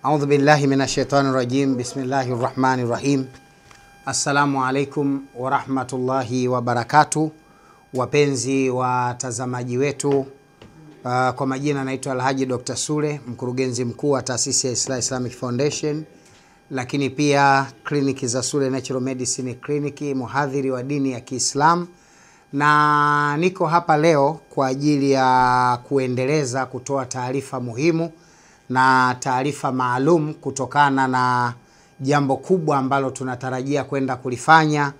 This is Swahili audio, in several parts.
A'udhu billahi minash shaitani rajim. Bismillahir rahmanir rahim. Assalamu alaikum wa rahmatullahi wa barakatuh. Wapenzi watazamaji wetu, kwa majina naitwa Alhaji Dr. Sule, mkurugenzi mkuu wa taasisi ya Islamic Foundation, lakini pia kliniki za Sule Natural Medicine Clinic, muhadhiri wa dini ya Kiislam, na niko hapa leo kwa ajili ya kuendeleza kutoa taarifa muhimu na taarifa maalum kutokana na jambo kubwa ambalo tunatarajia kwenda kulifanya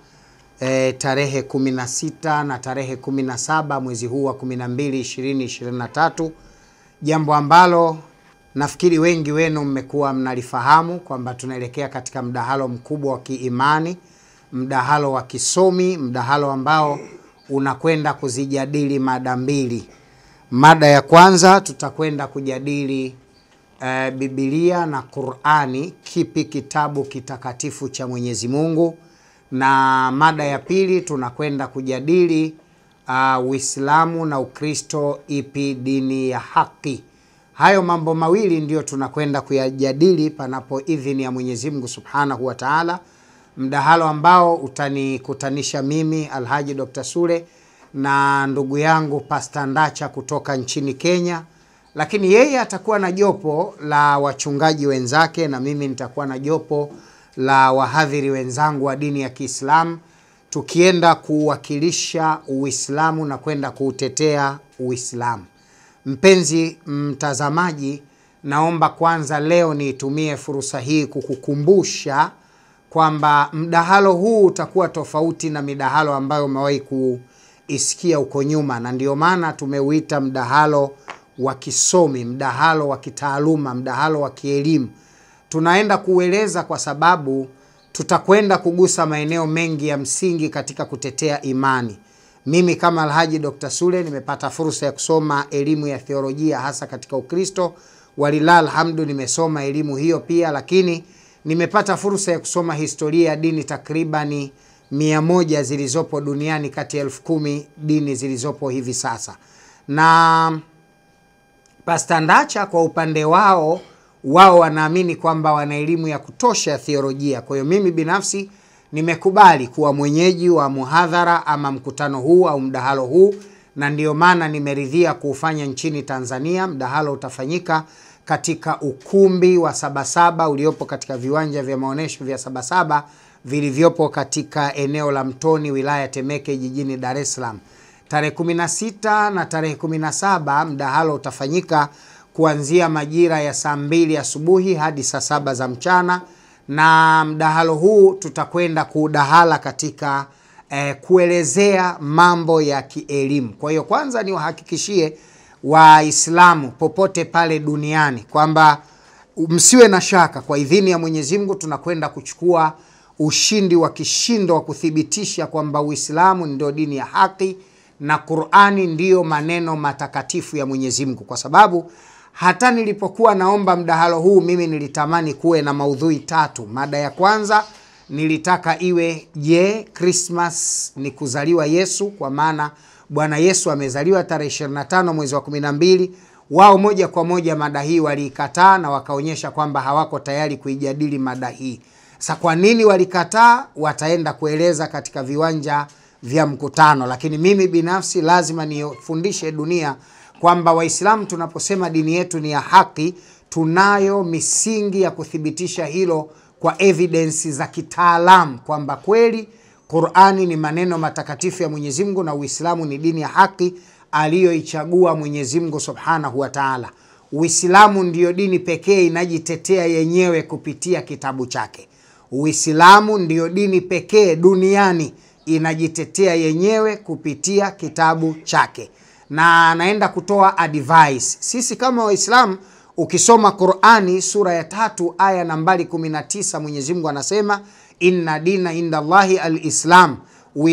tarehe 16 na tarehe 17 mwezi huu wa 12 2023, jambo ambalo nafikiri wengi wenu mmekuwa mnalifahamu kwamba tunaelekea katika mdahalo mkubwa wa kiimani, mdahalo wa kisomi, mdahalo ambao unakwenda kuzijadili mada mbili. Mada ya kwanza tutakwenda kujadili Biblia na Qur'ani, kipi kitabu kitakatifu cha Mwenyezi Mungu, na mada ya pili tunakwenda kujadili Uislamu na Ukristo, ipi dini ya haki. Hayo mambo mawili ndio tunakwenda kuyajadili panapo idhini ya Mwenyezi Mungu Subhanahu wa Ta'ala, mdahalo ambao utanikutanisha mimi Alhaji Dr. Sule na ndugu yangu Pastor Ndacha kutoka nchini Kenya, lakini yeye atakuwa na jopo la wachungaji wenzake na mimi nitakuwa na jopo la wahadhiri wenzangu wa dini ya Kiislamu, tukienda kuwakilisha Uislamu na kwenda kuutetea Uislamu. Mpenzi mtazamaji, naomba kwanza leo nitumie fursa hii kukukumbusha kwamba mdahalo huu utakuwa tofauti na midahalo ambayo umewahi kuisikia huko nyuma, na ndio maana tumeuita mdahalo wa kisomi, mdahalo wa kitaaluma, mdahalo wa kielimu. Tunaenda kueleza kwa sababu tutakwenda kugusa maeneo mengi ya msingi katika kutetea imani. Mimi kama Alhaji Dr. Sule nimepata fursa ya kusoma elimu ya theolojia hasa katika Ukristo. Walillahi alhamdu, nimesoma elimu hiyo pia, lakini nimepata fursa ya kusoma historia ya dini takribani 100 zilizopo duniani kati ya 10,000 dini zilizopo hivi sasa. Na Pastor Ndacha kwa upande wao wanaamini kwamba wana elimu ya kutosha ya theolojia. Kwa hiyo mimi binafsi nimekubali kuwa mwenyeji wa muhadhara ama mkutano huu au mdahalo huu, na ndio maana nimeridhia kuufanya nchini Tanzania. Mdahalo utafanyika katika ukumbi wa Sabasaba uliopo katika viwanja vya maonesho vya Sabasaba vilivyopo katika eneo la Mtoni, wilaya Temeke, jijini Dar es Salaam. Tarehe 16 na tarehe 17 mdahalo utafanyika kuanzia majira ya saa 2 asubuhi hadi saa 7 za mchana, na mdahalo huu tutakwenda kudahala katika kuelezea mambo ya kielimu. Kwa hiyo kwanza niwahakikishie Waislamu popote pale duniani kwamba msiwe na shaka, kwa idhini ya Mwenyezi Mungu tunakwenda kuchukua ushindi wa kishindo wa kuthibitisha kwamba Uislamu ndio dini ya haki na Qur'ani ndiyo maneno matakatifu ya Mwenyezi Mungu. Kwa sababu hata nilipokuwa naomba mdahalo huu mimi nilitamani kuwe na maudhui 3. Mada ya kwanza nilitaka iwe Christmas ni kuzaliwa Yesu, kwa maana Bwana Yesu amezaliwa tarehe 25 mwezi wa 12. Wao moja kwa moja mada hii waliikataa na wakaonyesha kwamba hawako tayari kuijadili mada hii. Sasa kwa nini walikataa? Wataenda kueleza katika viwanja vya mkutano, lakini mimi binafsi lazima nifundishe dunia kwamba Waislamu tunaposema dini yetu ni ya haki, tunayo misingi ya kuthibitisha hilo kwa evidence za kitaalamu kwamba kweli Qur'ani ni maneno matakatifu ya Mwenyezi Mungu na Uislamu ni dini ya haki aliyoichagua Mwenyezi Mungu Subhanahu wa Ta'ala. Uislamu ndiyo dini pekee inajitetea yenyewe kupitia kitabu chake. Uislamu ndiyo dini pekee duniani inajitetea yenyewe kupitia kitabu chake. Na naenda kutoa advice. Sisi kama Waislamu, ukisoma Qur'ani sura ya 3 aya nambari 19, Mwenyezi Mungu anasema inna dina inda Allahi al-Islam,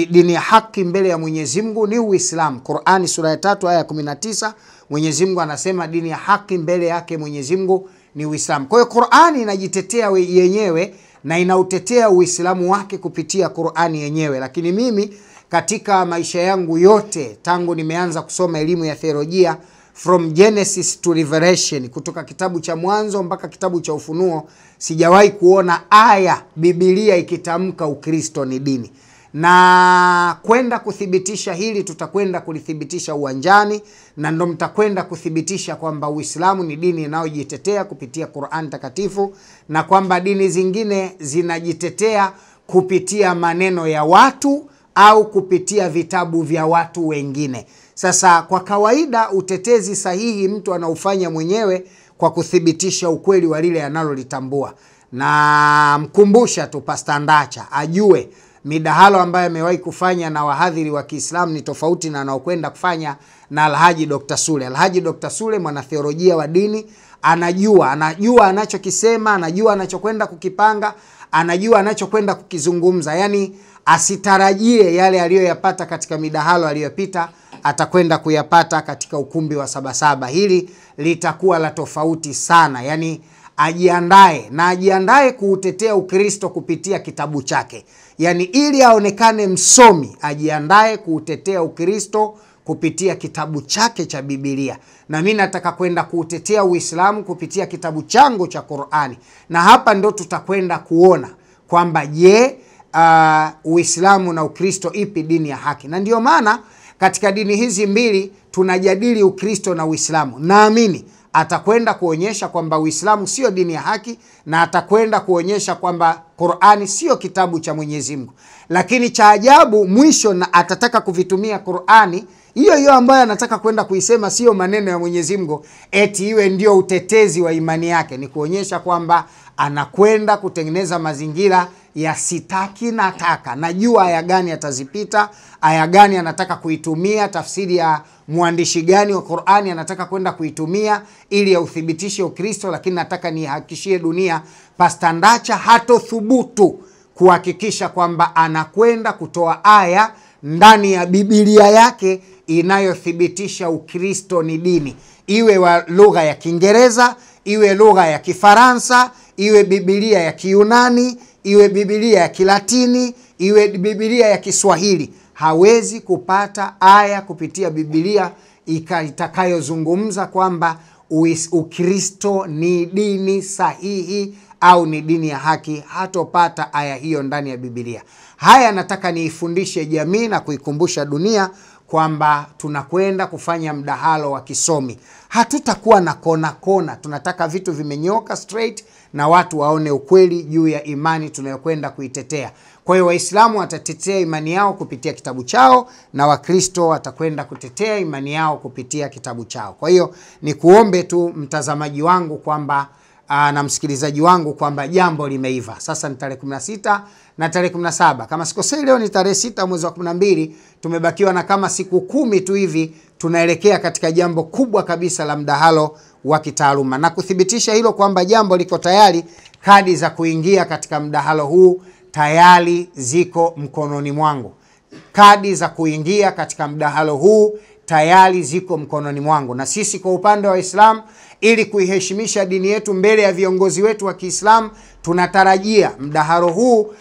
dini ya haki mbele ya Mwenyezi Mungu ni Uislamu. Qur'ani sura ya 3 aya 19, Mwenyezi Mungu anasema dini ya haki mbele yake Mwenyezi Mungu ni Uislamu. Kwa hiyo Qur'ani inajitetea yenyewe na inautetea Uislamu wake kupitia Qur'ani yenyewe. Lakini mimi katika maisha yangu yote tangu nimeanza kusoma elimu ya theolojia from Genesis to Revelation, kutoka kitabu cha Mwanzo mpaka kitabu cha Ufunuo, sijawahi kuona aya Biblia ikitamka Ukristo ni dini. Na kwenda kuthibitisha hili, tutakwenda kulithibitisha uwanjani, na ndo mtakwenda kuthibitisha kwamba Uislamu ni dini inayojitetea kupitia Qur'an takatifu, na kwamba dini zingine zinajitetea kupitia maneno ya watu au kupitia vitabu vya watu wengine. Sasa kwa kawaida utetezi sahihi mtu anaufanya mwenyewe kwa kuthibitisha ukweli wa lile analolitambua. Na mkumbusha tu Pastor Ndacha ajue midahalo ambayo amewahi kufanya na wahadhiri wa Kiislamu ni tofauti na anaokwenda kufanya na Alhaji Dr. Sule. Alhaji Dr. Sule mwanatheolojia wa dini, anajua anachokisema, anajua anachokwenda kukipanga, anajua anachokwenda kukizungumza. Yani asitarajie yale aliyoyapata katika midahalo aliyopita atakwenda kuyapata katika ukumbi wa Sabasaba. Hili litakuwa la tofauti sana. Yani ajiandae kuutetea Ukristo kupitia kitabu chake. Yani ili aonekane msomi, ajiandae kuutetea Ukristo kupitia kitabu chake cha Biblia. Na mimi nataka kwenda kuutetea Uislamu kupitia kitabu changu cha Qur'ani. Na hapa ndo tutakwenda kuona kwamba je, Uislamu na Ukristo ipi dini ya haki. Na ndio maana katika dini hizi mbili tunajadili Ukristo na Uislamu. Naamini atakwenda kuonyesha kwamba Uislamu sio dini ya haki, na atakwenda kuonyesha kwamba Qur'ani sio kitabu cha Mwenyezi Mungu. Lakini cha ajabu mwisho, na atataka kuvitumia Qur'ani hiyo ambayo anataka kwenda kuisema sio maneno ya Mwenyezi Mungu, eti iwe ndio utetezi wa imani yake. Ni kuonyesha kwamba anakwenda kutengeneza mazingira ya sitaki nataka. Najua aya gani atazipita, aya gani anataka kuitumia, tafsiri ya mwandishi gani wa Qur'ani anataka kwenda kuitumia ili authibitishe Ukristo. Lakini nataka nihakikishie dunia, Pastor Ndacha hatothubutu kuhakikisha kwamba anakwenda kutoa aya ndani ya Biblia yake inayothibitisha Ukristo ni dini, iwe wa lugha ya Kiingereza, iwe lugha ya Kifaransa, iwe Biblia ya Kiyunani, iwe Biblia ya Kilatini, iwe Biblia ya Kiswahili. Hawezi kupata aya kupitia Biblia itakayozungumza kwamba Ukristo ni dini sahihi au ni dini ya haki. Hatopata aya hiyo ndani ya Biblia. Haya nataka niifundishe jamii na kuikumbusha dunia kwamba tunakwenda kufanya mdahalo wa kisomi. Hatutakuwa na kona. Tunataka vitu vimenyoka straight na watu waone ukweli juu ya imani tunayokwenda kuitetea. Kwa hiyo Waislamu watatetea imani yao kupitia kitabu chao, na Wakristo watakwenda kutetea imani yao kupitia kitabu chao. Kwa hiyo ni kuombe tu mtazamaji wangu kwamba na msikilizaji wangu kwamba jambo limeiva. Sasa ni tarehe 16 na tarehe 17. Kama sikosei leo ni tarehe 6 mwezi wa 12. Tumebakiwa na kama siku 10 tu hivi tunaelekea katika jambo kubwa kabisa la mdahalo wa kitaaluma. Na kuthibitisha hilo kwamba jambo liko tayari, kadi za kuingia katika mdahalo huu tayari ziko mkononi mwangu. Kadi za kuingia katika mdahalo huu tayari ziko mkononi mwangu. Na sisi kwa upande wa Islam, ili kuiheshimisha dini yetu mbele ya viongozi wetu wa Kiislamu, tunatarajia mdahalo huu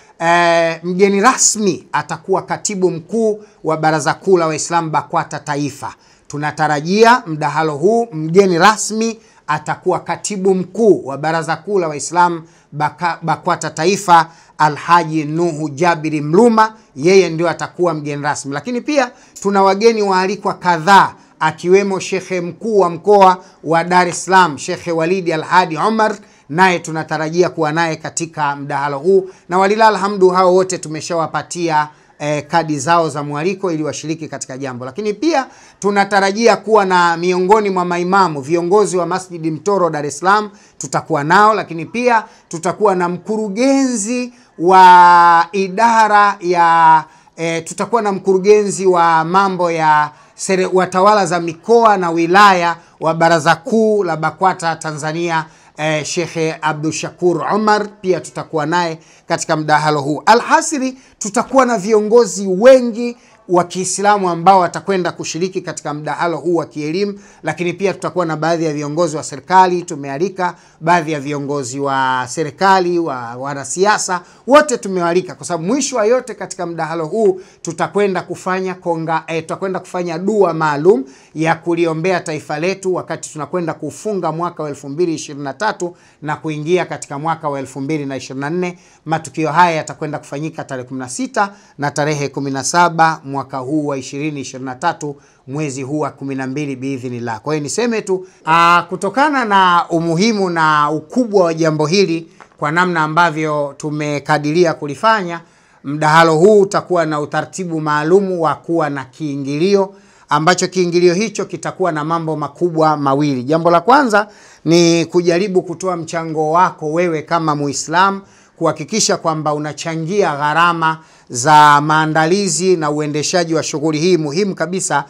mgeni rasmi atakuwa katibu mkuu wa Baraza Kuu la Waislamu BAKWATA Taifa. Tunatarajia mdahalo huu mgeni rasmi atakuwa katibu mkuu wa Baraza Kuu la Waislamu BAKWATA Taifa, Alhaji Nuhu Jabiri Mluma. Yeye ndio atakuwa mgeni rasmi. Lakini pia tuna wageni waalikwa kadhaa, akiwemo Shekhe mkuu wa mkoa wa Dar es Salaam, Shekhe Walidi Al-Hadi Omar, naye tunatarajia kuwa naye katika mdahalo huu. Na walila alhamdu, hao wote tumeshawapatia kadi zao za mwaliko ili washiriki katika jambo. Lakini pia tunatarajia kuwa na miongoni mwa maimamu, viongozi wa Masjidi Mtoro Dar es Salaam, tutakuwa nao. Lakini pia tutakuwa na mkurugenzi wa idara ya tutakuwa na mkurugenzi wa mambo ya watawala za mikoa na wilaya wa Baraza Kuu la BAKWATA Tanzania, Shekhe Abdul Shakur Omar, pia tutakuwa naye katika mdahalo huu. Alhasiri, tutakuwa na viongozi wengi wa Kiislamu ambao watakwenda kushiriki katika mdahalo huu wa kielimu, lakini pia tutakuwa na baadhi ya viongozi wa serikali. Tumealika baadhi ya viongozi wa serikali, wanasiasa, wote tumewalika, kwa sababu mwisho wa yote katika mdahalo huu tutakwenda kufanya dua maalum ya kuliombea taifa letu wakati tunakwenda kufunga mwaka wa 2023 na kuingia katika mwaka wa 2024. Matukio haya yatakwenda kufanyika tarehe 16 na tarehe 17 mwaka huu wa 2023, mwezi huu wa 12 biidhnillah. Kwa hiyo niseme tu kutokana na umuhimu na ukubwa wa jambo hili, kwa namna ambavyo tumekadiria kulifanya, mdahalo huu utakuwa na utaratibu maalumu wa kuwa na kiingilio, ambacho kiingilio hicho kitakuwa na mambo makubwa mawili. Jambo la kwanza ni kujaribu kutoa mchango wako wewe kama Muislamu, kuhakikisha kwamba unachangia gharama za maandalizi na uendeshaji wa shughuli hii muhimu kabisa,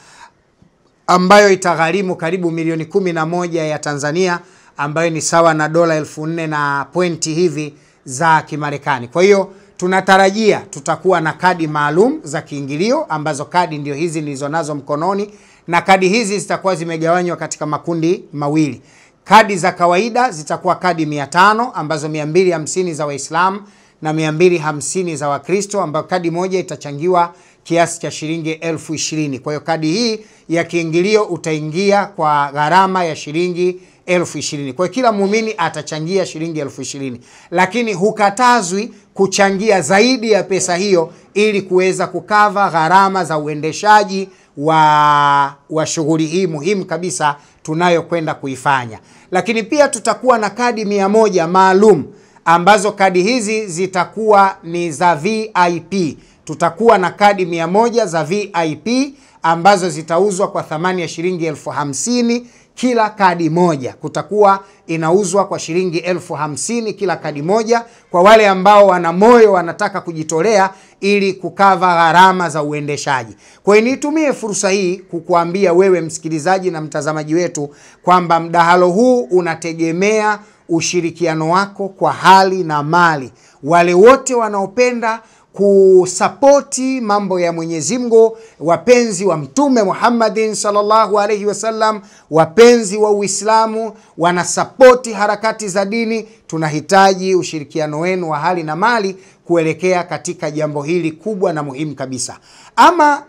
ambayo itagharimu karibu milioni 11 ya Tanzania, ambayo ni sawa na dola 4,000 na pointi hivi za Kimarekani. Kwa hiyo tunatarajia tutakuwa na kadi maalum za kiingilio, ambazo kadi ndio hizi nilizonazo mkononi, na kadi hizi zitakuwa zimegawanywa katika makundi mawili. Kadi za kawaida zitakuwa kadi 500, ambazo 250 za Waislamu na 250 za Wakristo, ambayo kadi moja itachangiwa kiasi cha shilingi 20,000. Kwa hiyo kadi hii ya kiingilio utaingia kwa gharama ya shilingi 20,000. Kwa hiyo kila muumini atachangia shilingi 20,000, lakini hukatazwi kuchangia zaidi ya pesa hiyo ili kuweza kukava gharama za uendeshaji wa shughuli hii muhimu kabisa tunayokwenda kuifanya. Lakini pia tutakuwa na kadi 100 maalum, ambazo kadi hizi zitakuwa ni za VIP. Tutakuwa na kadi 100 za VIP ambazo zitauzwa kwa thamani ya shilingi 50,000 kila kadi moja. Kutakuwa inauzwa kwa shilingi 50,000 kila kadi moja, kwa wale ambao wana moyo wanataka kujitolea ili kukava gharama za uendeshaji. Kwa hiyo nitumie fursa hii kukuambia wewe msikilizaji na mtazamaji wetu kwamba mdahalo huu unategemea ushirikiano wako kwa hali na mali. Wale wote wanaopenda kusapoti mambo ya Mwenyezi Mungu, wapenzi wa Mtume Muhammadin sallallahu alaihi wasallam, wapenzi wa Uislamu, wanasapoti harakati za dini, tunahitaji ushirikiano wenu wa hali na mali kuelekea katika jambo hili kubwa na muhimu kabisa. Ama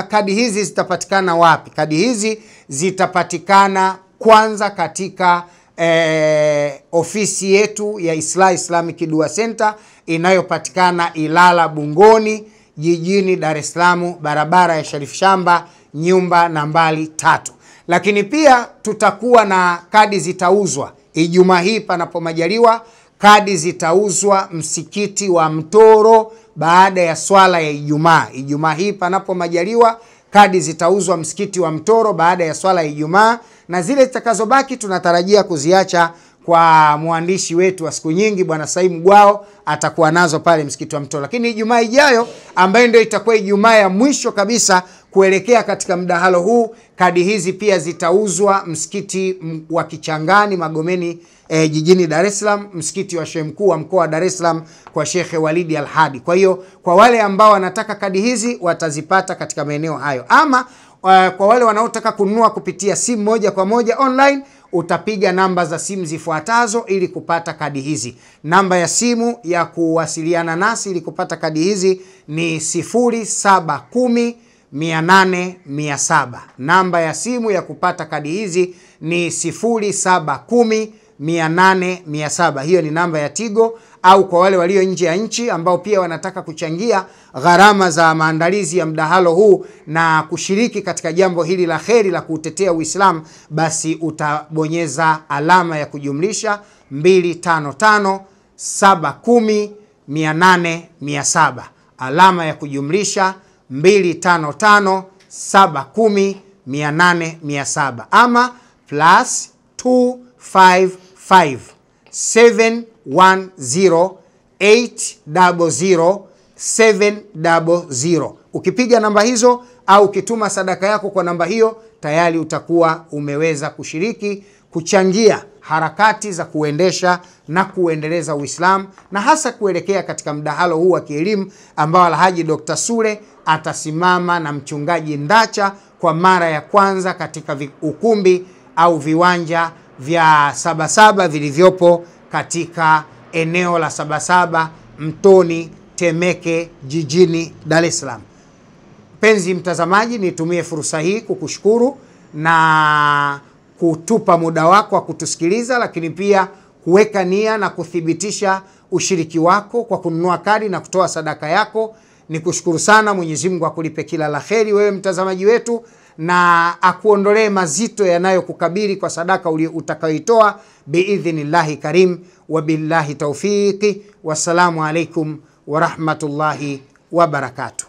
kadi hizi zitapatikana wapi? Kadi hizi zitapatikana kwanza katika ofisi yetu ya Islamic Dua Center inayopatikana Ilala Bungoni, jijini Dar es Salaam, barabara ya Sharif Shamba, nyumba nambari 3. Lakini pia tutakuwa na kadi zitauzwa Ijumaa hii panapo majaliwa. Kadi zitauzwa msikiti wa Mtoro baada ya swala ya Ijumaa. Ijumaa hii panapo majaliwa, kadi zitauzwa msikiti wa Mtoro baada ya swala ya Ijumaa, na zile zitakazobaki tunatarajia kuziacha kwa mwandishi wetu wa siku nyingi Bwana Saimu Gwao, atakuwa nazo pale msikiti wa Mtoro. Lakini Ijumaa ijayo, ambayo ndio itakuwa Ijumaa ya mwisho kabisa kuelekea katika mdahalo huu, kadi hizi pia zitauzwa msikiti wa Kichangani Magomeni, jijini Dar es Salaam, msikiti wa Sheikh Mkuu wa mkoa wa Dar es Salaam kwa Sheikh Walidi Al-Hadi. Kwa hiyo kwa wale ambao wanataka kadi hizi watazipata katika maeneo hayo. Ama kwa wale wanaotaka kununua kupitia simu moja kwa moja online, utapiga namba za simu zifuatazo ili kupata kadi hizi. Namba ya simu ya kuwasiliana nasi ili kupata kadi hizi ni 0710 800 700. Namba ya simu ya kupata kadi hizi ni 0710 800 700. Hiyo ni namba ya Tigo. Au kwa wale walio nje ya nchi ambao pia wanataka kuchangia gharama za maandalizi ya mdahalo huu na kushiriki katika jambo hili la kheri la kutetea Uislamu, basi utabonyeza alama ya kujumlisha 255 710 800 700. Alama ya kujumlisha 255 710 800 700. Ama plus 255 710 800 700. Ukipiga namba hizo au ukituma sadaka yako kwa namba hiyo, tayari utakuwa umeweza kushiriki kuchangia harakati za kuendesha na kuendeleza Uislamu, na hasa kuelekea katika mdahalo huu wa kielimu ambao Alhaji Dr. Sule atasimama na mchungaji Ndacha kwa mara ya kwanza katika ukumbi au viwanja vya Sabasaba vilivyopo katika eneo la Sabasaba Mtoni Temeke jijini Dar es Salaam. Mpenzi mtazamaji, nitumie fursa hii kukushukuru na kutupa muda wako wa kutusikiliza, lakini pia kuweka nia na kuthibitisha ushiriki wako kwa kununua kadi na kutoa sadaka yako. Nikushukuru sana. Mwenyezi Mungu akulipe kila la kheri wewe mtazamaji wetu, na akuondolee mazito yanayokukabili kwa sadaka utakayoitoa biidhnillahi karim. Wabillahi tawfiki. Wassalamu alaikum wa rahmatullahi wa barakatuh.